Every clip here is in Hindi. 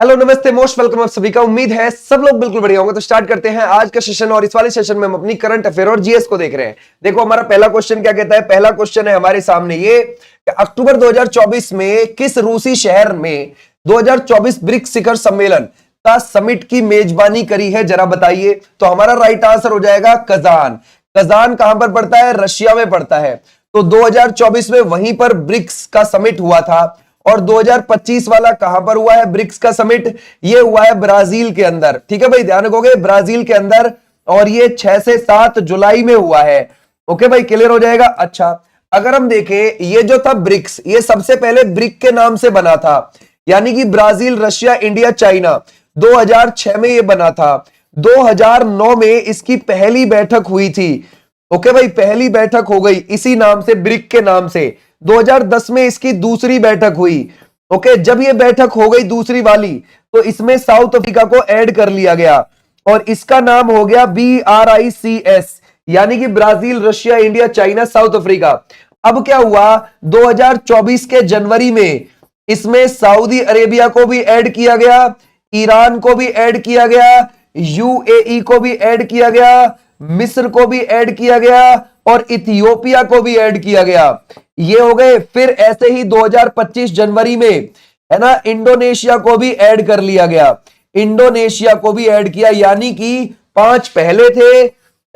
हेलो नमस्ते मोस्ट वेलकम आप सभी का। उम्मीद है सब लोग बिल्कुल बढ़िया होंगे। तो स्टार्ट करते हैं आज का सेशन। और इस वाले सेशन में हम अपनी करंट अफेयर और जीएस को देख रहे हैं। देखो हमारा पहला क्वेश्चन क्या कहता है। पहला क्वेश्चन है हमारे सामने ये कि अक्टूबर 2024 में किस रूसी शहर में 2024 ब्रिक्स शिखर सम्मेलन का समिट की मेजबानी करी है, जरा बताइए। तो हमारा राइट आंसर हो जाएगा कजान। कजान कहां पर पड़ता है? रशिया में पड़ता है। तो 2024 में वहीं पर ब्रिक्स का समिट हुआ था। और 2025 वाला कहां पर हुआ है ब्रिक्स का समिट? ये हुआ है ब्राजील के अंदर। ठीक है भाई, ध्यान रखोगे, ब्राजील के अंदर। और ये 6 से 7 जुलाई में हुआ है। ओके भाई, क्लियर हो जाएगा। अच्छा, अगर हम देखें ये जो था ब्रिक्स, ये सबसे पहले ब्रिक के नाम से बना था, यानी कि ब्राजील, रशिया, इंडिया, चाइना। 2006 में ये बना था। 2009 में इसकी पहली बैठक हुई थी। ओके भाई, पहली बैठक हो गई इसी नाम से, ब्रिक के नाम से। 2010 में इसकी दूसरी बैठक हुई। ओके, जब ये बैठक हो गई दूसरी वाली, तो इसमें साउथ अफ्रीका को ऐड कर लिया गया और इसका नाम हो गया BRICS, यानी कि Brazil, Russia, India, China, south Africa. अब क्या हुआ, 2024 के जनवरी में इसमें सऊदी अरेबिया को भी ऐड किया गया, ईरान को भी ऐड किया गया, UAE को भी ऐड किया गया, मिस्र को भी ऐड किया गया और इथियोपिया को भी ऐड किया गया। ये हो गए। फिर ऐसे ही 2025 जनवरी में, है ना, इंडोनेशिया को भी ऐड कर लिया गया। इंडोनेशिया को भी ऐड किया, यानी कि 5 पहले थे,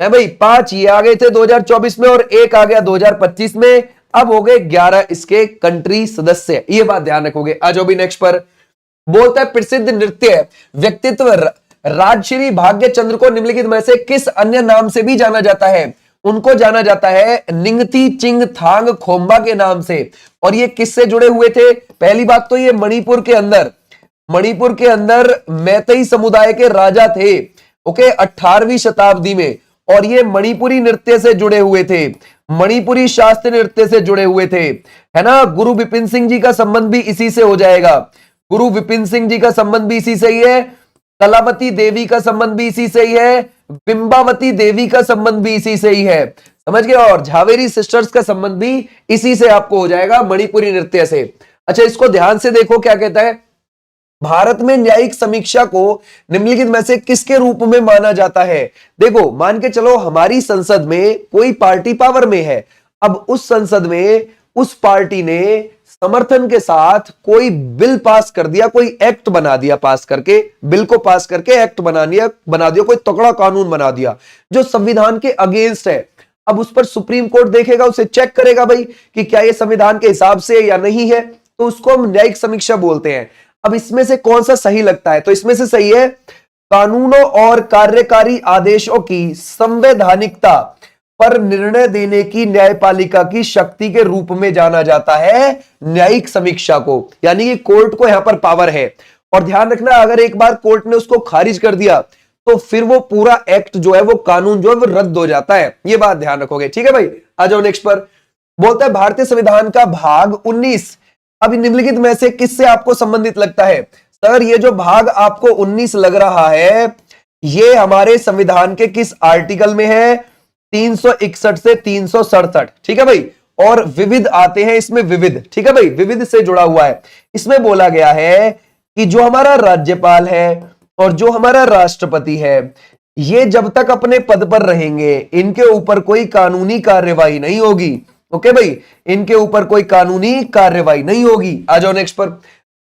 है भाई, 5 ये आ गए थे 2024 में और 1 आ गया 2025 में। अब हो गए 11 इसके कंट्री सदस्य। ये बात ध्यान रखोगे। आ जाओ भी नेक्स्ट पर। बोलता है प्रसिद्ध नृत्य व्यक्तित्व राजश्री भाग्य चंद्र को निम्नलिखित में से किस अन्य नाम से भी जाना जाता है? उनको जाना जाता है निंगथी चिंग थांग खोम्बा के नाम से। और ये किससे जुड़े हुए थे? पहली बात तो ये मणिपुर के अंदर मैतेई समुदाय के राजा थे। ओके, 18वीं शताब्दी में। और ये मणिपुरी नृत्य से जुड़े हुए थे, मणिपुरी शास्त्रीय नृत्य से जुड़े हुए थे, है ना। गुरु विपिन सिंह जी का संबंध भी इसी से हो जाएगा। गुरु विपिन सिंह जी का संबंध भी इसी से ही है। कलावती देवी का संबंध भी इसी से ही है। बिंबावती देवी का संबंध भी इसी से ही है, समझ गए। और झावेरी सिस्टर्स का संबंध भी इसी से आपको हो जाएगा, मणिपुरी नृत्य से। अच्छा, इसको ध्यान से देखो क्या कहता है। भारत में न्यायिक समीक्षा को निम्नलिखित में से किसके रूप में माना जाता है? देखो, मान के चलो हमारी संसद में कोई पार्टी पावर में है। अब उस संसद में उस पार्टी ने समर्थन के साथ कोई बिल पास कर दिया, कोई एक्ट बना दिया, पास करके, बिल को पास करके एक्ट बना दिया, कोई तगड़ा कानून बना दिया जो संविधान के अगेंस्ट है। अब उस पर सुप्रीम कोर्ट देखेगा, उसे चेक करेगा भाई कि क्या ये संविधान के हिसाब से या नहीं है, तो उसको हम न्यायिक समीक्षा बोलते हैं। अब इसमें से कौन सा सही लगता है? तो इसमें से सही है कानूनों और कार्यकारी आदेशों की संवैधानिकता पर निर्णय देने की न्यायपालिका की शक्ति के रूप में जाना जाता है न्यायिक समीक्षा को, यानी कि कोर्ट को यहां पर पावर है। और ध्यान रखना, अगर एक बार कोर्ट ने उसको खारिज कर दिया तो फिर वो पूरा एक्ट जो है, वो कानून जो है, वो रद्द हो जाता है। ये बात ध्यान रखोगे, ठीक है भाई। आ जाओ नेक्स्ट पर। बोलता है भारतीय संविधान का भाग 19 अब निम्नलिखित में से किससे आपको संबंधित लगता है? सर, ये जो भाग आपको 19 लग रहा है, ये हमारे संविधान के किस आर्टिकल में है? 361 से 367, ठीक है भाई। और विविध आते हैं इसमें, विविध, ठीक है भाई, विविध से जुड़ा हुआ है। इसमें बोला गया है कि जो हमारा राज्यपाल है और जो हमारा राष्ट्रपति है, ये जब तक अपने पद पर रहेंगे इनके ऊपर कोई कानूनी कार्यवाही नहीं होगी। ओके भाई, इनके ऊपर कोई कानूनी कार्यवाही नहीं होगी। आ जाओ नेक्स्ट पर।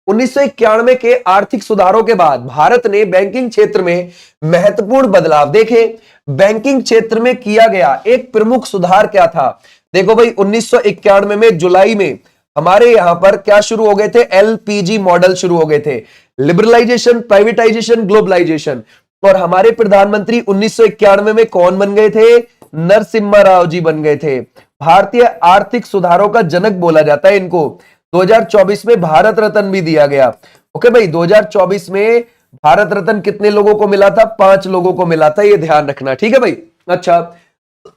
1991 के आर्थिक सुधारों के बाद भारत ने बैंकिंग क्षेत्र में महत्वपूर्ण बदलाव देखे। बैंकिंग क्षेत्र में किया गया एक प्रमुख सुधार क्या था? देखो भाई, 1991 में जुलाई में हमारे यहां पर क्या शुरू हो गए थे? LPG मॉडल शुरू हो गए थे। Liberalisation, privatisation, globalisation. और हमारे प्रधानमंत्री 1991 में कौन बन गए थे? नरसिम्हा राव जी बन गए थे। भारतीय आर्थिक सुधारों का जनक बोला जाता है इनको। 2024 में भारत रत्न भी दिया गया। ओके भाई, 2024 में भारत रत्न कितने लोगों को मिला था? 5 लोगों को मिला था, ये ध्यान रखना, ठीक है भाई। अच्छा,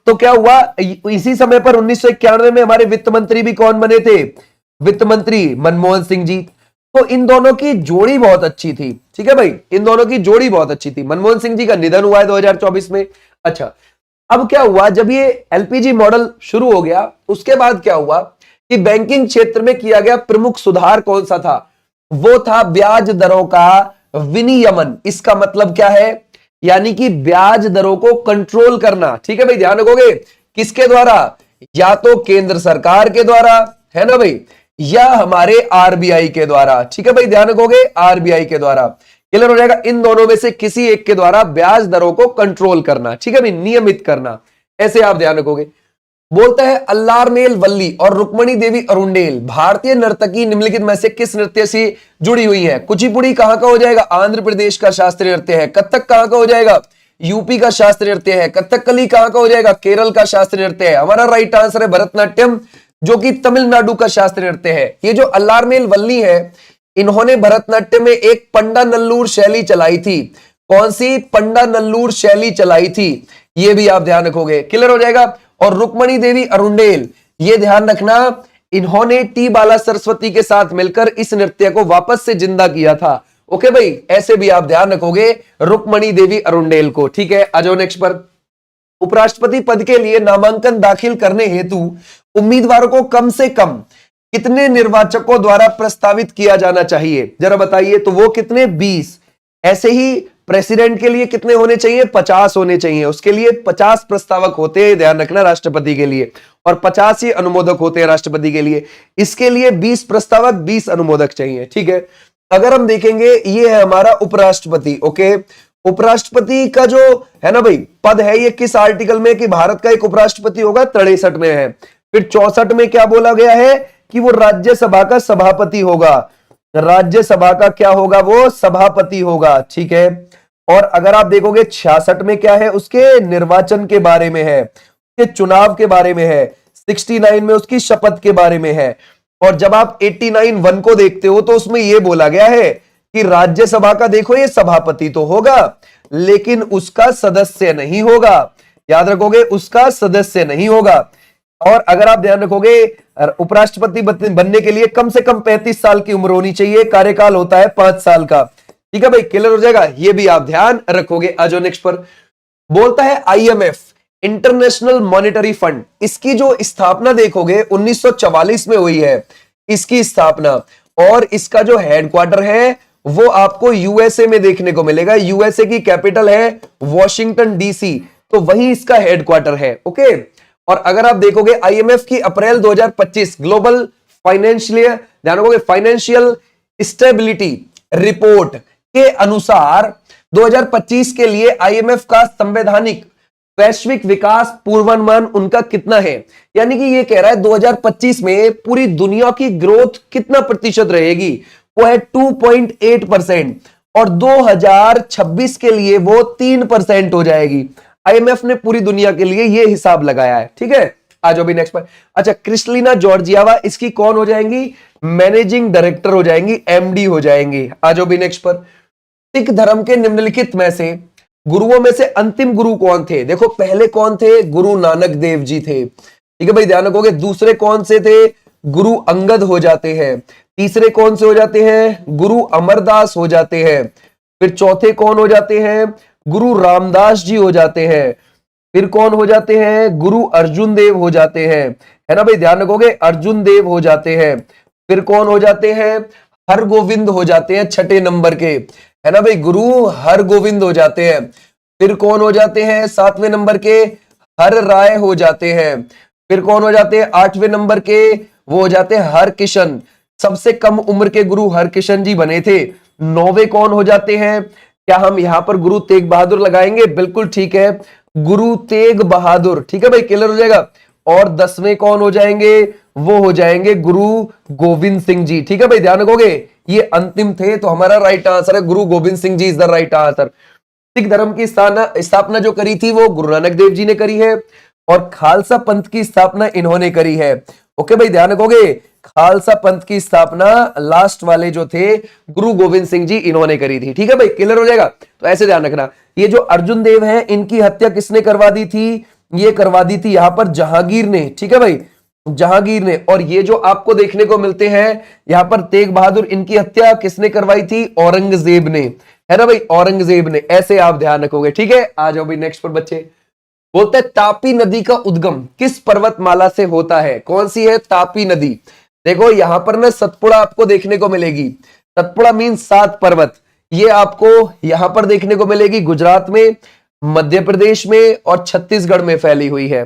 तो क्या हुआ, इसी समय पर 1991 में हमारे वित्त मंत्री भी कौन बने थे? वित्त मंत्री मनमोहन सिंह जी। तो इन दोनों की जोड़ी बहुत अच्छी थी, ठीक है भाई, इन दोनों की जोड़ी बहुत अच्छी थी। मनमोहन सिंह जी का निधन हुआ है 2024 में। अच्छा, अब क्या हुआ, जब ये LPG मॉडल शुरू हो गया, उसके बाद क्या हुआ कि बैंकिंग क्षेत्र में किया गया प्रमुख सुधार कौन सा था? वो था ब्याज दरों का विनियमन, इसका मतलब क्या है? यानी कि ब्याज दरों को कंट्रोल करना। ठीक है भाई, ध्यान रखोगे। किसके द्वारा? या तो केंद्र सरकार के द्वारा, है ना भाई, या हमारे आरबीआई के द्वारा। ठीक है भाई, ध्यान रखोगे, आरबीआई के द्वारा। क्लियर हो जाएगा? इन दोनों में से किसी एक के द्वारा ब्याज दरों को कंट्रोल करना। ठीक है भाई, नियमित करना, ऐसे आप ध्यान रखोगे। बोलता है अल्लारमेल वल्ली और रुक्मणी देवी अरुंडेल भारतीय नर्तकी निम्नलिखित में से किस नृत्य से जुड़ी हुई है? कुचिपुड़ी कहां का हो जाएगा? आंध्र प्रदेश का शास्त्रीय नृत्य है। कथक कहां का हो जाएगा? यूपी का शास्त्रीय नृत्य है। कथकली कहां का हो जाएगा? केरल का शास्त्रीय नृत्य है। हमारा राइट आंसर है भरतनाट्यम, जो कि तमिलनाडु का शास्त्रीय नृत्य है। ये जो अल्लारमेल वल्ली है, इन्होंने भरतनाट्यम में एक पंडा नल्लूर शैली चलाई थी। कौन सी? पंडा नल्लूर शैली चलाई थी, ये भी आप ध्यान रखोगे। क्लियर हो जाएगा? और रुक्मणी देवी अरुंडेल, ये ध्यान रखना, इन्होंने टी बाला सरस्वती के साथ मिलकर इस नृत्य को वापस से जिंदा किया था। ओके भाई, ऐसे भी आप ध्यान रखोगे रुक्मणी देवी अरुंडेल को। ठीक है, आ जाओ नेक्स्ट पर। उपराष्ट्रपति पद के लिए नामांकन दाखिल करने हेतु उम्मीदवारों को कम से कम कितने निर्वाचकों द्वारा प्रस्तावित किया जाना चाहिए? जरा बताइए। तो वो कितने? 20। ऐसे ही प्रेसिडेंट के लिए कितने होने चाहिए? 50 होने चाहिए। उसके लिए 50 प्रस्तावक होते हैं, ध्यान रखना, राष्ट्रपति के लिए, और 50 ही अनुमोदक होते हैं राष्ट्रपति के लिए। इसके लिए 20 प्रस्तावक, 20 अनुमोदक चाहिए। ठीक है, अगर हम देखेंगे, ये है हमारा उपराष्ट्रपति। ओके, उपराष्ट्रपति का जो है ना भाई पद है, ये किस आर्टिकल में कि भारत का एक उपराष्ट्रपति होगा? 63 में है। फिर 64 में क्या बोला गया है कि वो राज्यसभा का सभापति होगा। राज्यसभा का क्या होगा? वो सभापति होगा। ठीक है, और अगर आप देखोगे 66 में क्या है? उसके निर्वाचन के बारे में है, उसके चुनाव के बारे में है। 69 में उसकी शपथ के बारे में है। और जब आप 89(1) को देखते हो तो उसमें यह बोला गया है कि राज्यसभा का देखो, ये सभापति तो होगा लेकिन उसका सदस्य नहीं होगा। याद रखोगे, उसका सदस्य नहीं होगा। और अगर आप ध्यान रखोगे, उपराष्ट्रपति बनने के लिए कम से कम 35 साल की उम्र होनी चाहिए। कार्यकाल होता है 5 साल का। ठीक है भाई, क्लियर हो जाएगा? ये भी आप ध्यान रखोगे। आ जाओ नेक्स्ट पर। बोलता है आईएमएफ, इंटरनेशनल मॉनेटरी फंड, इसकी जो स्थापना देखोगे 1944 में हुई है इसकी स्थापना, और इसका जो हेडक्वार्टर है वो आपको यूएसए में देखने को मिलेगा। यूएसए की कैपिटल है वॉशिंगटन डीसी, तो वहीं इसका हेडक्वार्टर है। ओके, और अगर आप देखोगे आईएमएफ की अप्रैल 2025 ग्लोबल फाइनेंशियल, ध्यान रखोगे, फाइनेंशियल स्टेबिलिटी रिपोर्ट के अनुसार 2025 के लिए आईएमएफ का संवैधानिक वैश्विक विकास पूर्वानुमान उनका कितना है? यानी कि ये कह रहा है 2025 में पूरी दुनिया की ग्रोथ कितना प्रतिशत रहेगी? वो है 2.8%, और 2026 के लिए वो 3% हो जाएगी। आईएमएफ ने पूरी दुनिया के लिए ये हिसाब लगाया है। ठीक है, आ जाओ भी नेक्स्ट पर। अच्छा, क्रिस्टलिना जॉर्जियावा, इसकी कौन हो जाएंगी? मैनेजिंग डायरेक्टर हो जाएंगी, एमडी हो जाएंगी। आ जाओ भी नेक्स्ट पर। सिख धर्म के निम्नलिखित में से गुरुओं में से अंतिम गुरु कौन थे? देखो, पहले कौन थे? गुरु नानक देव जी थे। ठीक है भाई, ध्यान रखोगे। दूसरे कौन से थे? गुरु अंगद हो जाते हैं। तीसरे कौन से हो जाते हैं? गुरु अमरदास हो जाते हैं। फिर चौथे कौन हो जाते हैं? गुरु रामदास जी हो जाते हैं। फिर कौन हो जाते हैं? गुरु अर्जुन देव हो जाते हैं। है ना भाई, ध्यान रखोगे, अर्जुन देव हो जाते हैं। फिर कौन हो जाते हैं? हरगोविंद हो जाते हैं, 6 नंबर के, है ना भाई, गुरु हरगोविंद हो जाते हैं। फिर कौन हो जाते हैं? 7वें नंबर के हर राय हो जाते हैं। फिर कौन हो जाते हैं? 8वें नंबर के वो हो जाते हैं हरकिशन। सबसे कम उम्र के गुरु हरकिशन जी बने थे। 9वें कौन हो जाते हैं? क्या हम यहां पर गुरु तेग बहादुर लगाएंगे? बिल्कुल ठीक है, गुरु तेग बहादुर। ठीक है भाई, क्लियर हो जाएगा। और 10वें कौन हो जाएंगे? वो हो जाएंगे गुरु गोविंद सिंह जी। ठीक है भाई, ध्यान रखोगे, ये अंतिम थे, तो हमारा राइट आंसर है Guru Gobind Singh ji is the right answer. Sikh धर्म की स्थापना जो करी थी वो गुरु नानक देव जी ने करी है, और खालसा पंथ की स्थापना इन्होंने करी है। ओके भाई, ध्यान रखोगे, खालसा पंथ की स्थापना लास्ट वाले जो थे गुरु गोविंद सिंह जी, इन्होंने करी थी। ठीक है भाई, क्लियर हो जाएगा। तो ऐसे ध्यान रखना, ये जो अर्जुन देव है इनकी हत्या किसने करवा दी थी? ये करवा दी थी यहां पर जहांगीर ने। ठीक है भाई, जहांगीर ने। और ये जो आपको देखने को मिलते हैं यहां पर तेग बहादुर, इनकी हत्या किसने करवाई थी? औरंगजेब ने, है ना भाई, औरंगजेब ने। ऐसे आप ध्यान रखोगे। ठीक है, आ जाओ भाई नेक्स्ट पर बच्चे। बोलते हैं तापी नदी का उद्गम किस पर्वतमाला से होता है? कौन सी है तापी नदी? देखो यहां पर ना सतपुड़ा आपको देखने को मिलेगी। सतपुड़ा मीन 7 पर्वत, ये आपको यहां पर देखने को मिलेगी, गुजरात में, मध्य प्रदेश में और छत्तीसगढ़ में फैली हुई है।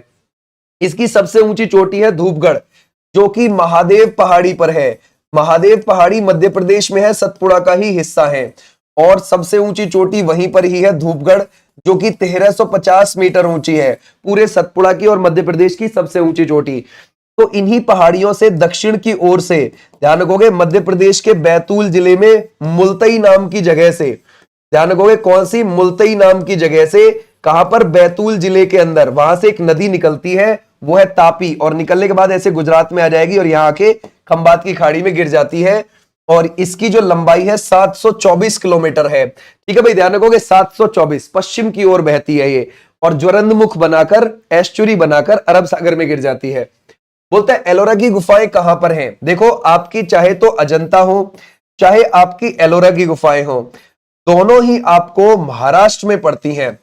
इसकी सबसे ऊंची चोटी है धूपगढ़, जो कि महादेव पहाड़ी पर है। महादेव पहाड़ी मध्य प्रदेश में है, सतपुड़ा का ही हिस्सा है। और सबसे ऊंची चोटी वहीं पर ही है धूपगढ़, जो कि 1350 मीटर ऊंची है, पूरे सतपुड़ा की और मध्य प्रदेश की सबसे ऊंची चोटी। तो इन्हीं पहाड़ियों से दक्षिण की ओर से, ध्यान रखोगे, मध्य प्रदेश के बैतूल जिले में मुल्तई नाम की जगह से, ध्यान रखोगे कौन सी, मुल्तई नाम की जगह से, कहां पर, बैतूल जिले के अंदर, वहां से एक नदी निकलती है, वो है तापी, और निकलने के बाद ऐसे गुजरात में आ जाएगी और यहां आके खंबात की खाड़ी में गिर जाती है। और इसकी जो लंबाई है 724 किलोमीटर है। ठीक है भाई, ध्यान रखोगे 724, पश्चिम की ओर बहती है ये, और ज्वरंदमुख बनाकर, एस्चुरी बनाकर अरब सागर में गिर जाती है। बोलता है एलोरा की गुफाएं कहां पर हैं। देखो, आपकी चाहे तो अजंता हो, चाहे आपकी एलोरा की गुफाएं हो, दोनों ही आपको महाराष्ट्र में पड़ती हैं।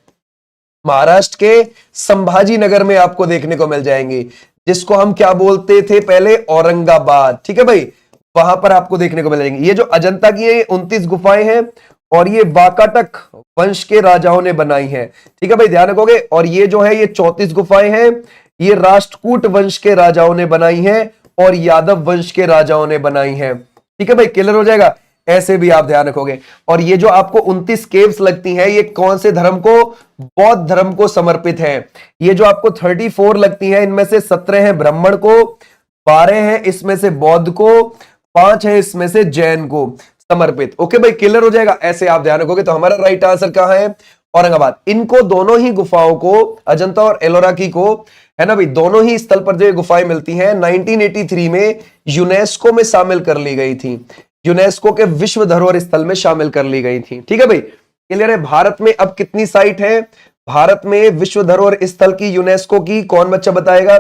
महाराष्ट्र के संभाजी नगर में आपको देखने को मिल जाएंगी, जिसको हम क्या बोलते थे पहले, औरंगाबाद। ठीक है भाई, वहां पर आपको देखने को मिल जाएंगी। ये जो अजंता की है 29 गुफाएं हैं, और ये वाकाटक वंश के राजाओं ने बनाई हैं। ठीक है भाई, ध्यान रखोगे। और ये जो है ये 34 गुफाएं हैं, ये राष्ट्रकूट वंश के राजाओं ने बनाई हैं और यादव वंश के राजाओं ने बनाई हैं। ठीक है भाई, क्लियर हो जाएगा, ऐसे भी आप ध्यान रखोगे। और ये जो आपको 29 केव्स लगती हैं, ये कौन से धर्म को, बौद्ध धर्म को समर्पित है। ये जो आपको 34 लगती हैं, इनमें से 17 हैं ब्राह्मण को, 12 हैं इसमें से बौद्ध को, 5 है इसमें से जैन को समर्पित। ओके भाई, क्लियर हो जाएगा, ऐसे आप ध्यान रखोगे। तो हमारा राइट आंसर कहां है, औरंगाबाद। इनको दोनों ही गुफाओं को, अजंता और एलोरा की को, है ना भाई, दोनों ही स्थल पर जो गुफाएं मिलती हैं 1983 में यूनेस्को में शामिल कर ली गई थी, यूनेस्को के विश्व धरोहर स्थल में शामिल कर ली गई थी। ठीक है भाई, क्लियर है। भारत में अब कितनी साइट है, भारत में विश्व धरोहर स्थल की यूनेस्को की, कौन बच्चा बताएगा,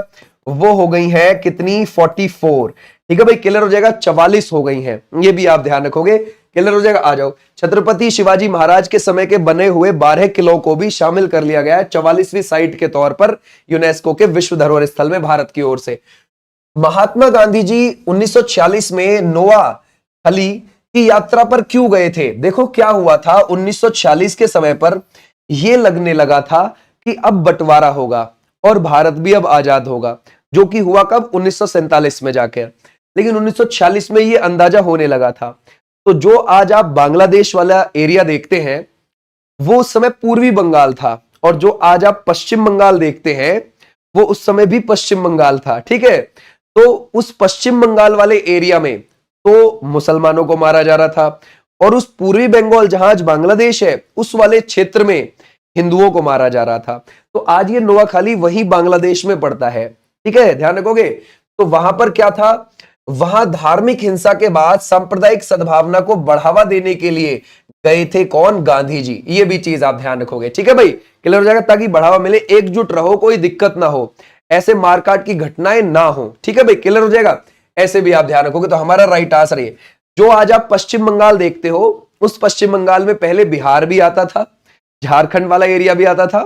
वो हो गई है कितनी, 44। ठीक है भाई, क्लियर हो जाएगा, 44 हो गई हैं, ये भी आप ध्यान रखोगे, क्लियर हो जाएगा। आ जाओ, छत्रपति शिवाजी महाराज के समय के बने हुए 12 किलों को भी शामिल कर लिया गया है 44वीं साइट के तौर पर यूनेस्को के विश्व धरोहर स्थल में भारत की ओर से। महात्मा गांधी जी 1946 में नोआ खली की यात्रा पर क्यों गए थे। देखो क्या हुआ था, 1946 के समय पर यह लगने लगा था कि अब बंटवारा होगा और भारत भी अब आजाद होगा, जो कि हुआ कब, 1947 में जाकर। लेकिन 1946 में यह अंदाजा होने लगा था। तो जो आज आप बांग्लादेश वाला एरिया देखते हैं, वो उस समय पूर्वी बंगाल था, और जो आज आप पश्चिम बंगाल देखते हैं, वो उस समय भी पश्चिम बंगाल था। ठीक है, तो उस पश्चिम बंगाल वाले एरिया में तो मुसलमानों को मारा जा रहा था, और उस पूर्वी बंगाल जहां आज बांग्लादेश है, उस वाले क्षेत्र में हिंदुओं को मारा जा रहा था। तो आज ये नोआखाली वही बांग्लादेश में पड़ता है। ठीक है, ध्यान रखोगे। तो वहां पर क्या था, वहां धार्मिक हिंसा के बाद सांप्रदायिक सद्भावना को बढ़ावा देने के लिए गए थे कौन, गांधी जी। ये भी चीज आप ध्यान रखोगे। ठीक है भाई, क्लियर हो जाएगा, ताकि बढ़ावा मिले, एकजुट रहो, कोई दिक्कत ना हो, ऐसे मारकाट की घटनाएं ना हो। ठीक है भाई, क्लियर हो जाएगा, ऐसे भी आप ध्यान रखोगे। तो हमारा राइट आंसर है, जो आज आप पश्चिम बंगाल देखते हो, उस पश्चिम बंगाल में पहले बिहार भी आता था, झारखंड वाला एरिया भी आता था,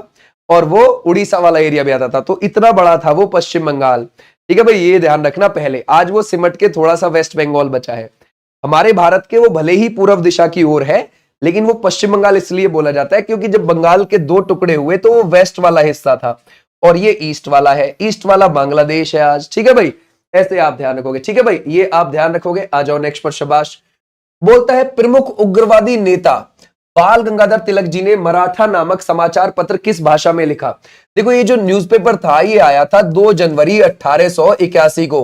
और वो उड़ीसा वाला एरिया भी आता था। तो इतना बड़ा था वो पश्चिम बंगाल। ठीक है भाई, ये ध्यान रखना पहले। आज वो सिमट के थोड़ा सा वेस्ट बंगाल बचा है। हमारे भारत के वो भले ही पूर्व दिशा की ओर है, लेकिन वो पश्चिम बंगाल इसलिए बोला जाता है क्योंकि जब बंगाल के 2 टुकड़े हुए तो वो वेस्ट वाला हिस्सा था, और ये ईस्ट वाला है, ईस्ट वाला बांग्लादेश है आज। ठीक है भाई, ऐसे आप ध्यान रखोगे। ठीक है भाई, ये आप ध्यान रखोगे। आ जाओ नेक्स्ट पर, शाबाश। बोलता है प्रमुख उग्रवादी नेता बाल गंगाधर तिलक जी ने मराठा नामक समाचार पत्र किस भाषा में लिखा। देखो, ये जो न्यूज़पेपर था ये आया था 2 जनवरी 1881 को।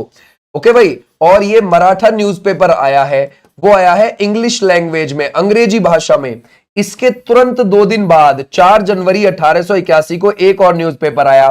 ओके भाई, और ये मराठा न्यूज़पेपर आया है, वो आया है इंग्लिश लैंग्वेज में, अंग्रेजी भाषा में। इसके तुरंत 2 दिन बाद 4 जनवरी 1881 को एक और न्यूज़पेपर आया,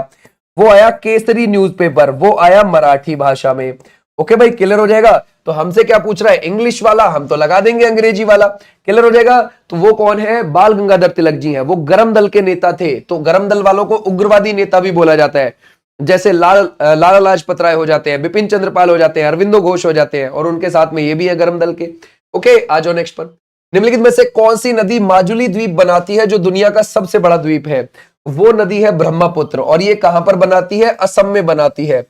वो आया केसरी न्यूज़पेपर, वो आया मराठी भाषा में। ओके भाई, क्लियर हो जाएगा। तो हमसे क्या पूछ रहा है, इंग्लिश वाला, हम तो लगा देंगे अंग्रेजी वाला। क्लियर हो जाएगा। तो वो कौन है, बाल गंगाधर तिलक जी हैं। वो गरम दल के नेता थे। तो गरम दल वालों को उग्रवादी नेता भी बोला जाता है, जैसे लाला लाजपत राय हो जाते हैं, बिपिन चंद्रपाल हो जाते हैं, अरविंदो घोष हो जाते हैं, और उनके साथ में ये भी है गरम दल के। ओके, आ जाओ नेक्स्ट पर। निम्नलिखित में से कौन सी नदी माजुली द्वीप बनाती है, जो दुनिया का सबसे बड़ा द्वीप है। वो नदी है ब्रह्मपुत्र, और ये कहां पर बनाती है, असम में बनाती है।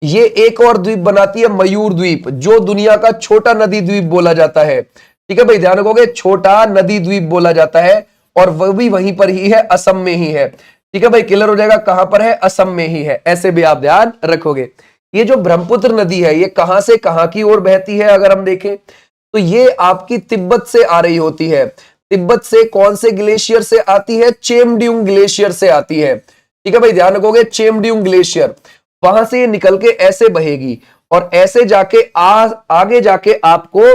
ये एक और द्वीप बनाती है मयूर द्वीप, जो दुनिया का छोटा नदी द्वीप बोला जाता है। ठीक है भाई, ध्यान रखोगे, छोटा नदी द्वीप बोला जाता है और वह भी वहीं पर ही है, असम में ही है। ठीक है भाई, क्लियर हो जाएगा, कहां पर है, असम में ही है, ऐसे भी आप ध्यान रखोगे। ये जो ब्रह्मपुत्र नदी है ये कहां से कहां की ओर बहती है, अगर हम देखें तो ये आपकी तिब्बत से आ रही होती है। तिब्बत से कौन से ग्लेशियर से आती है, चेमड्यूंग ग्लेशियर से आती है। ठीक है भाई, ध्यान रखोगे, चेमड्यूंग ग्लेशियर, वहां से ये निकल के ऐसे बहेगी और ऐसे जाके आगे जाके आपको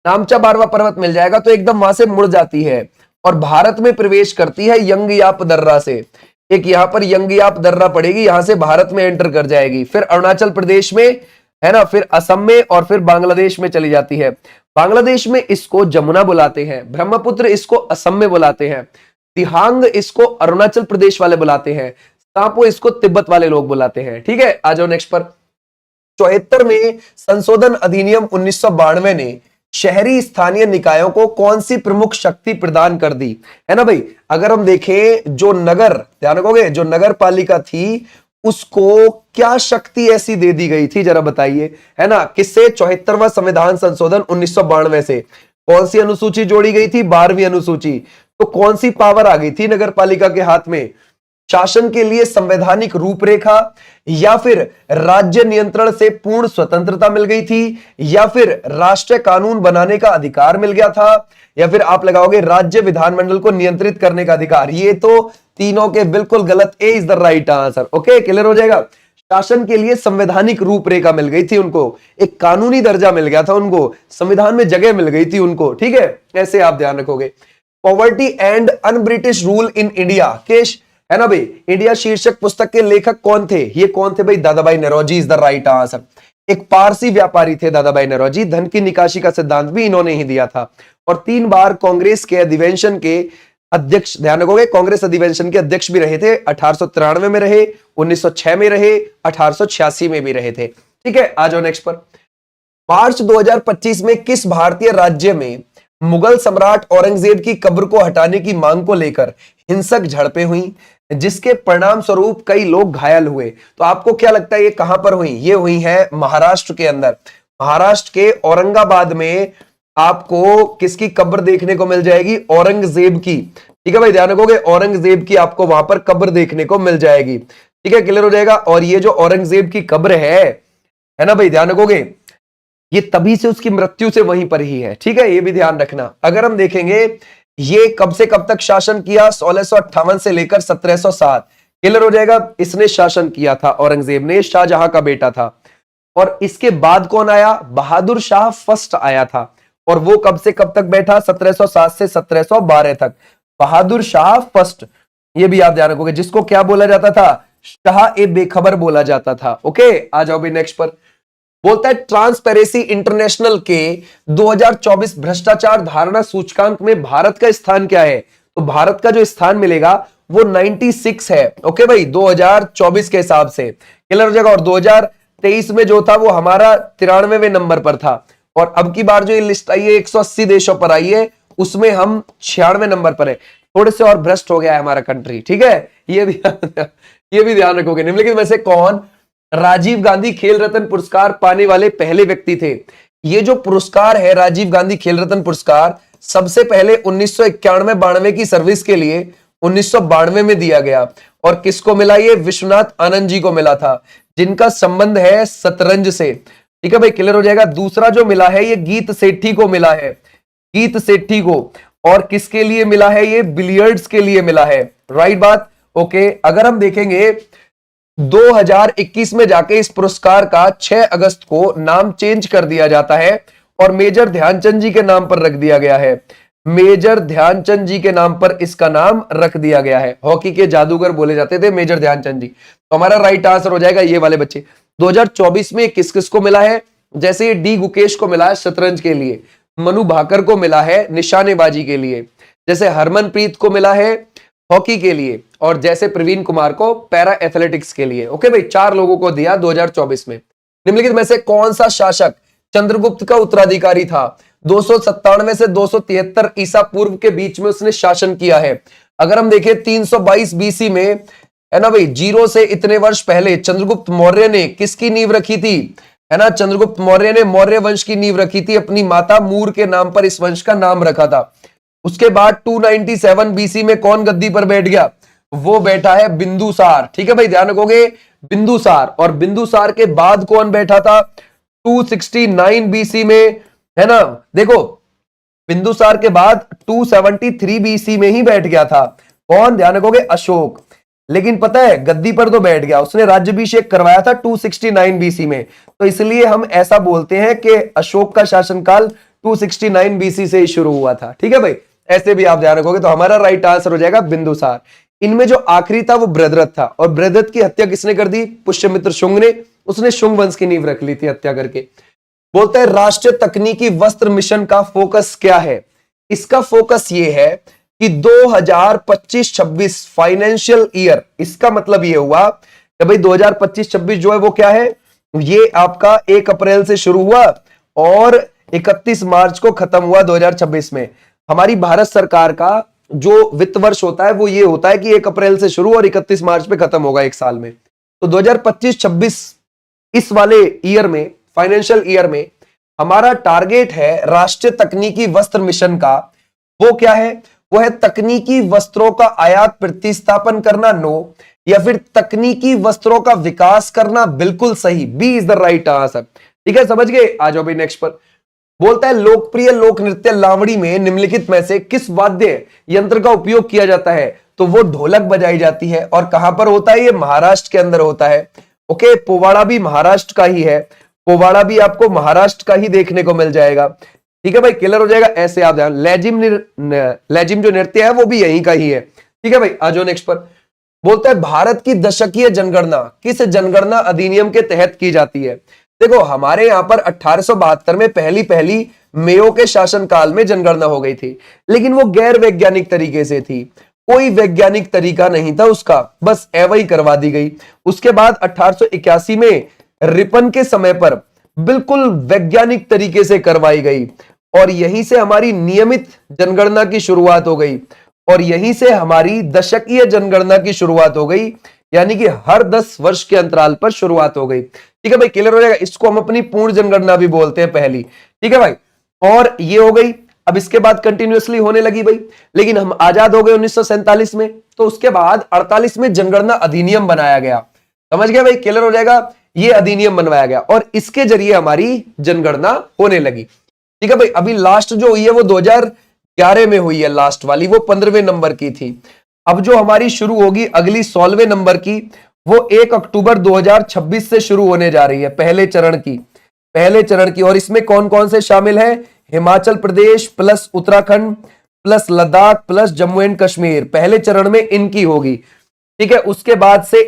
नामचा बारवा पर्वत मिल जाएगा, तो एकदम वहां से मुड़ जाती है और भारत में प्रवेश करती है यंगयाप दर्रा से। एक यहां पर यंगयाप दर्रा पड़ेगी, यहां से भारत में एंटर कर जाएगी, फिर अरुणाचल प्रदेश में, है ना, फिर असम में और फिर बांग्लादेश में चली जाती है। बांग्लादेश में इसको जमुना बुलाते हैं, ब्रह्मपुत्र इसको असम में बुलाते हैं, दिहांग इसको अरुणाचल प्रदेश वाले बुलाते हैं, सापो इसको तिब्बत वाले लोग बुलाते हैं। ठीक है, आ जाओ नेक्स्ट पर। 74 में संशोधन अधिनियम 1992 ने शहरी स्थानीय निकायों को कौन सी प्रमुख शक्ति प्रदान कर दी, है ना भाई। अगर हम देखें, जो नगर, ध्यान रखोगे, जो नगर पालिका थी उसको क्या शक्ति ऐसी दे दी गई थी, जरा बताइए, है ना, किससे, 74वां संविधान संशोधन 1992 से। कौन सी अनुसूची जोड़ी गई थी, 12वीं अनुसूची। तो कौन सी पावर आ गई थी नगर पालिका के हाथ में, शासन के लिए संवैधानिक रूपरेखा, या फिर राज्य नियंत्रण से पूर्ण स्वतंत्रता मिल गई थी, या फिर राष्ट्रीय कानून बनाने का अधिकार मिल गया था, या फिर आप लगाओगे राज्य विधानमंडल को नियंत्रित करने का अधिकार। ये तो तीनों के बिल्कुल गलत, A is the right answer. Okay, clear हो जाएगा। शासन के लिए संवैधानिक रूपरेखा मिल गई थी उनको, एक कानूनी दर्जा मिल गया था उनको, संविधान में जगह मिल गई थी उनको। ठीक है, ऐसे आप ध्यान रखोगे। Poverty and un British rule in India के, है ना भाई, इंडिया शीर्षक पुस्तक के लेखक कौन थे, ये कौन थे भाई, Dadabhai Naoroji is the right answer. एक पारसी व्यापारी थे दादाभाई नौरोजी, धन की निकासी का सिद्धांत भी इन्होंने ही दिया था, और 3 बार कांग्रेस के अधिवेशन के अध्यक्ष, ध्यान रखोगे, कांग्रेस अधिवेशन के अध्यक्ष भी रहे थे। 1893 में रहे, 1906 में रहे, 1886 में भी रहे थे। ठीक है, आ जाओ नेक्स्ट पर। मार्च 2025 में किस भारतीय राज्य में मुगल सम्राट औरंगजेब की कब्र को हटाने की मांग को लेकर हिंसक झड़पें हुई, जिसके परिणाम स्वरूप कई लोग घायल हुए। तो आपको क्या लगता है ये कहां पर हुई, ये हुई है महाराष्ट्र के अंदर, महाराष्ट्र के औरंगाबाद में आपको किसकी कब्र देखने को मिल जाएगी, औरंगजेब की। ठीक है भाई, ध्यान रखोगे, औरंगजेब की आपको वहां पर कब्र देखने को मिल जाएगी। ठीक है, क्लियर हो जाएगा। और ये जो औरंगजेब की कब्र है ना भाई, ध्यान रखोगे, ये तभी से उसकी मृत्यु से वहीं पर ही है। ठीक है, ये भी ध्यान रखना। अगर हम देखेंगे ये कब से कब तक शासन किया, 1658 से लेकर 1707, क्लियर हो जाएगा, इसने शासन किया था, औरंगजेब ने, शाहजहां का बेटा था। और इसके बाद कौन आया, बहादुर शाह फर्स्ट आया था, और वो कब से कब तक बैठा, 1707 से 1712 तक, बहादुर शाह फर्स्ट। ये भी आप ध्यान रखोगे, जिसको क्या बोला जाता था, शाह ए बेखबर बोला जाता था। ओके, आ जाओ भी नेक्स्ट पर। बोलता है ट्रांसपेरेंसी इंटरनेशनल के 2024 भ्रष्टाचार धारणा सूचकांक में भारत का स्थान क्या है। तो भारत का जो स्थान मिलेगा वो 96 है। ओके भाई, 2024 के हिसाब से क्लियर हो जाएगा। और 2023 में जो था वो हमारा 93वें नंबर पर था, और अब की बार जो ये लिस्ट आई है 180 देशों पर आई है, उसमें हम 96वें नंबर पर है। थोड़े से और भ्रष्ट हो गया है हमारा कंट्री। ठीक है, ये भी ध्यान रखोगे। निम्नलिखित में से कौन राजीव गांधी खेल रत्न पुरस्कार पाने वाले पहले व्यक्ति थे। ये जो पुरस्कार है राजीव गांधी खेल रत्न पुरस्कार, सबसे पहले 1991-92 की सर्विस के लिए 1992 में दिया गया, और किसको मिला, ये विश्वनाथ आनंद जी को मिला था, जिनका संबंध है शतरंज से। ठीक है भाई, क्लियर हो जाएगा। दूसरा जो मिला है ये गीत सेठी को मिला है, गीत सेठी को, और किसके लिए मिला है, ये बिलियर्ड्स के लिए मिला है। राइट बात। ओके, अगर हम देखेंगे 2021 में जाके इस पुरस्कार का 6 अगस्त को नाम चेंज कर दिया जाता है और मेजर ध्यानचंद जी के नाम पर रख दिया गया है। मेजर ध्यानचंद जी के नाम पर इसका नाम रख दिया गया है। हॉकी के जादूगर बोले जाते थे मेजर ध्यानचंद जी। तो हमारा राइट आंसर हो जाएगा ये वाले बच्चे। 2024 में किस किस को मिला है, जैसे ये डी गुकेश को मिला है शतरंज के लिए, मनु भाकर को मिला है निशानेबाजी के लिए, जैसे हरमनप्रीत को मिला है हॉकी के लिए, और जैसे प्रवीण कुमार को पैरा एथलेटिक्स के लिए। ओके भाई, 4 लोगों को दिया 2024 में। निम्नलिखित में से कौन सा शासक चंद्रगुप्त का उत्तराधिकारी था। 297 से 273 ईसा पूर्व के बीच में उसने शासन किया है। अगर हम देखें 322 बीसी में, है ना भाई, 0 से इतने वर्ष पहले चंद्रगुप्त मौर्य ने किसकी नींव रखी थी, है ना। चंद्रगुप्त मौर्य ने मौर्य वंश की नींव रखी थी, अपनी माता मूर के नाम पर इस वंश का नाम रखा था। उसके बाद 297 बीसी में कौन गद्दी पर बैठ गया? वो बैठा है बिंदुसार। ठीक है भाई, ध्यान रखोगे, बिंदुसार। और बिंदुसार के बाद कौन बैठा था 269 बीसी में? है ना, देखो बिंदुसार के बाद 273 बीसी में ही बैठ गया था कौन? ध्यान रखोगे, अशोक। लेकिन पता है गद्दी पर तो बैठ गया, उसने राज्याभिषेक करवाया था 269 बीसी में, तो इसलिए हम ऐसा बोलते हैं कि अशोक का शासनकाल 269 बीसी से ही शुरू हुआ था। ठीक है भाई, ऐसे भी आप ध्यान रखोगे तो हमारा राइट आंसर हो जाएगा बिंदुसार। इनमें जो आखिरी था वो बृहद्रथ था, और बृहद्रथ की हत्या किसने कर दी? पुष्यमित्र शुंग ने। उसने शुंग वंश की नींव रख ली थी हत्या करके। बोलते हैं राष्ट्रीय तकनीकी वस्त्र मिशन का फोकस क्या है? इसका फोकस ये है कि 2025-26 फाइनेंशियल ईयर, इसका मतलब ये हुआ कि भाई 2025-26 जो है वो क्या है, ये आपका 1 अप्रैल से शुरू हुआ और 31 मार्च को खत्म हुआ 2026 में। हमारी भारत सरकार का जो वित्त वर्ष होता है वो ये होता है कि 1 अप्रैल से शुरू और 31 मार्च पे खत्म होगा एक साल में। तो 2025-26 इस वाले ईयर में, फाइनेंशियल ईयर में, हमारा टारगेट है राष्ट्रीय तकनीकी वस्त्र मिशन का। वो क्या है? वो है तकनीकी वस्त्रों का आयात प्रतिस्थापन करना, नो, या फिर तकनीकी वस्त्रों का विकास करना, बिल्कुल सही, B is the right answer. ठीक है, समझ गए? आ जाओ भाई नेक्स्ट पर। बोलता है लोकप्रिय लोक नृत्य लावड़ी में निम्नलिखित में से किस वाद्य यंत्र का उपयोग किया जाता है? तो वो ढोलक बजाई जाती है। और कहां पर होता है? ये महाराष्ट्र के अंदर होता है। ओके, पोवाड़ा भी महाराष्ट्र का ही है, पोवाड़ा भी आपको महाराष्ट्र का ही देखने को मिल जाएगा। ठीक है भाई, क्लियर हो जाएगा। ऐसे आप ध्यान, लेजिम जो नृत्य है वो भी यहीं का ही है। ठीक है भाई, आ जाओ नेक्स्ट पर। बोलता है भारत की दशकीय जनगणना किस जनगणना अधिनियम के तहत की जाती है? देखो हमारे यहां पर 1872 में पहली मेयो के शासनकाल में जनगणना हो गई थी, लेकिन वो गैर वैज्ञानिक तरीके से थी, कोई वैज्ञानिक तरीका नहीं था उसका, बस एवं ही करवा दी गई। उसके बाद 1881 में रिपन के समय पर बिल्कुल वैज्ञानिक तरीके से करवाई गई, और यहीं से हमारी नियमित जनगणना की शुरुआत हो गई, और यहीं से हमारी दशकीय जनगणना की शुरुआत हो गई, यानी कि हर 10 वर्ष के अंतराल पर शुरुआत हो गई। ठीक है भाई, क्लियर हो जाएगा। इसको हम अपनी पूर्ण जनगणना भी बोलते हैं पहली। ठीक है भाई, और ये हो गई। अब इसके बाद कंटिन्यूअसली होने लगी भाई, लेकिन हम आजाद हो गए 1947 में, तो उसके बाद 48 में जनगणना अधिनियम बनाया गया। समझ गया भाई, क्लियर हो जाएगा। ये अधिनियम बनवाया गया और इसके जरिए हमारी जनगणना होने लगी। ठीक है भाई, अभी लास्ट जो हुई है वो 2011 में हुई है, लास्ट वाली वो 15वें नंबर की थी। अब जो हमारी शुरू होगी अगली 16वें नंबर की, वो 1 अक्टूबर 2026 से शुरू होने जा रही है, पहले चरण की। और इसमें कौन कौन से शामिल है? Himachal Pradesh plus Uttarakhand plus Ladakh plus Jammu and Kashmir, पहले चरण में इनकी होगी। ठीक है, उसके बाद से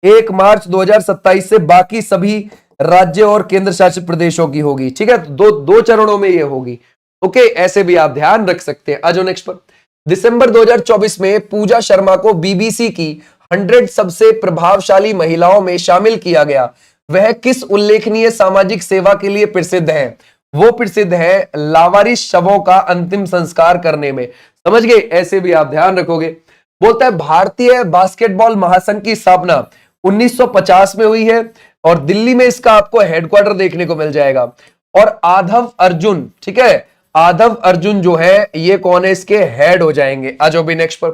1 मार्च 2027 से बाकी सभी राज्य और केंद्र शासित प्रदेशों की होगी। ठीक है, दो चरणों में ये होगी। ओके, ऐसे भी आप ध्यान रख सकते हैं। आज नेक्स्ट पर। दिसंबर 2024 में पूजा शर्मा को बीबीसी की 100 सबसे प्रभावशाली महिलाओं में शामिल किया गया। वह किस उल्लेखनीय सामाजिक सेवा के लिए प्रसिद्ध है? वो प्रसिद्ध है लावारिस शवों का अंतिम संस्कार करने में। समझ गए? ऐसे भी आप ध्यान रखोगे। बोलता है भारतीय बास्केटबॉल महासंघ की स्थापना 1950 में हुई है, और दिल्ली में इसका आपको हेडक्वार्टर देखने को मिल जाएगा। और आधव अर्जुन, ठीक है, आधव अर्जुन जो है ये कौन है? इसके हेड हो जाएंगे। आ जाओ भी नेक्स्ट पर।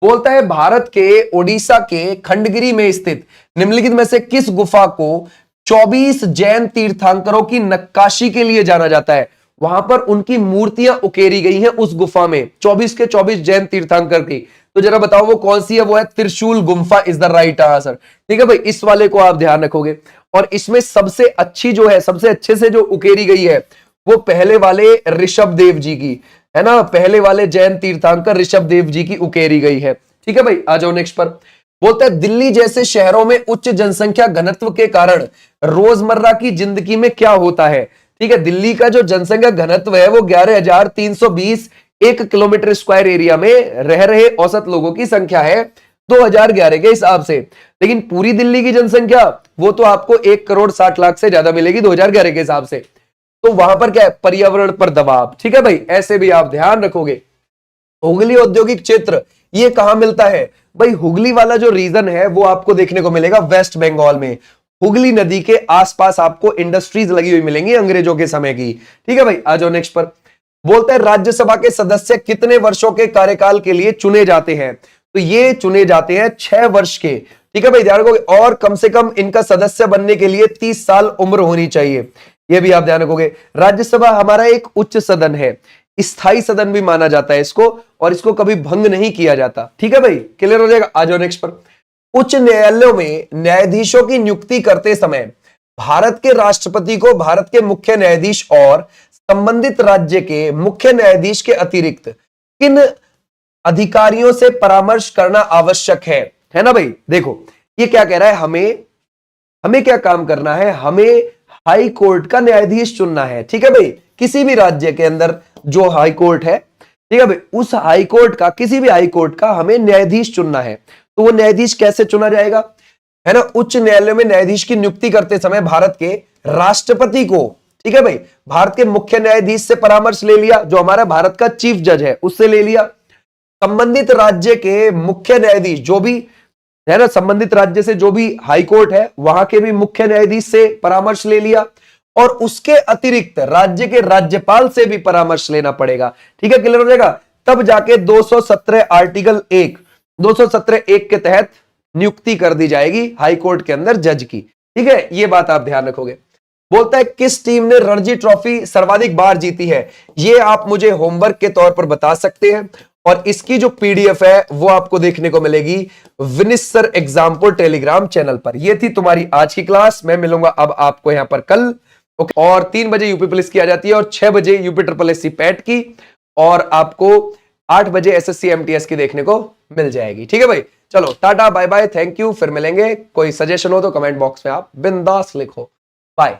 बोलता है भारत के ओडिशा के खंडगिरी में स्थित निम्नलिखित में से किस गुफा को 24 जैन तीर्थंकरों की नक्काशी के लिए जाना जाता है? वहां पर उनकी मूर्तियां उकेरी गई हैं उस गुफा में, 24 के 24 जैन तीर्थंकर की। तो जरा बताओ वो कौन सी है? वो है त्रिशूल Gumpha is the right answer. ठीक है भाई, इस वाले को आप ध्यान रखोगे। और इसमें सबसे अच्छी जो है, सबसे अच्छे से जो उकेरी गई है वो पहले वाले ऋषभ देव जी की, है ना, पहले वाले जैन तीर्थंकर ऋषभ देव जी की उकेरी गई है। ठीक है भाई, आ जाओ नेक्स्ट पर। बोलते हैं दिल्ली जैसे शहरों में उच्च जनसंख्या घनत्व के कारण रोजमर्रा की जिंदगी में क्या होता है? ठीक है, दिल्ली का जो जनसंख्या घनत्व है वो 11,320 1 किलोमीटर स्क्वायर एरिया में रह रहे औसत लोगों की संख्या है 2011 के हिसाब से। लेकिन पूरी दिल्ली की जनसंख्या वो तो आपको 1,60,00,000 से ज्यादा मिलेगी 2011 के हिसाब से। तो वहां पर क्या है? पर्यावरण पर दबाव। ठीक है भाई, ऐसे भी आप ध्यान रखोगे। हुगली औद्योगिक क्षेत्र ये कहां मिलता है? भाई हुगली वाला जो रीजन है वो आपको देखने को मिलेगा वेस्ट बंगाल में। हुगली नदी के आसपास आपको इंडस्ट्रीज लगी हुई मिलेंगी अंग्रेजों के समय की। ठीक है भाई, आ जाओ नेक्स्ट पर। बोलते हैं राज्यसभा के सदस्य कितने वर्षों के कार्यकाल के लिए चुने जाते हैं? तो ये चुने जाते हैं 6 वर्ष के। ठीक है भाई, ध्यान रखोगे। और कम से कम इनका सदस्य बनने के लिए 30 साल उम्र होनी चाहिए, ये भी आप ध्यान रखोगे। राज्यसभा हमारा एक उच्च सदन है, स्थायी सदन भी माना जाता है इसको, और इसको कभी भंग नहीं किया जाता। ठीक है भाई, क्लियर हो जाएगा। आ जाओ नेक्स्ट पर। उच्च न्यायालयों में न्यायाधीशों की नियुक्ति करते समय भारत के राष्ट्रपति को भारत के मुख्य न्यायाधीश और संबंधित राज्य के मुख्य न्यायाधीश के अतिरिक्त किन अधिकारियों से परामर्श करना आवश्यक है ना भाई। देखो ये क्या कह रहा है, हमें क्या काम करना है, हमें हाई कोर्ट का न्यायाधीश चुनना है। ठीक है भाई, किसी भी राज्य के अंदर जो हाई कोर्ट है, ठीक है भाई, उस हाई कोर्ट का, किसी भी हाई कोर्ट का हमें न्यायाधीश चुनना है। तो वो न्यायाधीश कैसे चुना जाएगा, है ना। उच्च न्यायालय में न्यायाधीश की नियुक्ति करते समय भारत के राष्ट्रपति को, ठीक है भाई, भारत के मुख्य न्यायाधीश से परामर्श ले लिया, जो हमारा भारत का चीफ जज है उससे ले लिया। संबंधित राज्य के मुख्य न्यायाधीश जो भी है ना, संबंधित राज्य से जो भी हाई कोर्ट है वहां के भी मुख्य न्यायाधीश से परामर्श ले लिया, और उसके अतिरिक्त राज्य के राज्यपाल से भी परामर्श लेना पड़ेगा। ठीक है, क्लियर हो जाएगा। तब जाके 217 आर्टिकल 1 217(1) के तहत नियुक्ति कर दी जाएगी हाई कोर्ट के अंदर जज की। ठीक है, ये बात आप ध्यान रखोगे। बोलता है किस टीम ने रणजी ट्रॉफी सर्वाधिक बार जीती है? ये आप मुझे होमवर्क के तौर पर बता सकते हैं, और इसकी जो पीडीएफ है वो आपको देखने को मिलेगी विनिसर एग्जाम्पल टेलीग्राम चैनल पर। ये थी तुम्हारी आज की क्लास। मैं मिलूंगा अब आपको यहां पर कल, ओके। और 3 बजे यूपी पुलिस की आ जाती है, और 6 बजे यूपी ट्रिपल एससी पैट की, और आपको 8 बजे एसएससी एमटीएस की देखने को मिल जाएगी। ठीक है भाई, चलो tata bye bye, thank you, फिर मिलेंगे। कोई सजेशन हो तो कमेंट बॉक्स में आप बिंदास लिखो। बाय।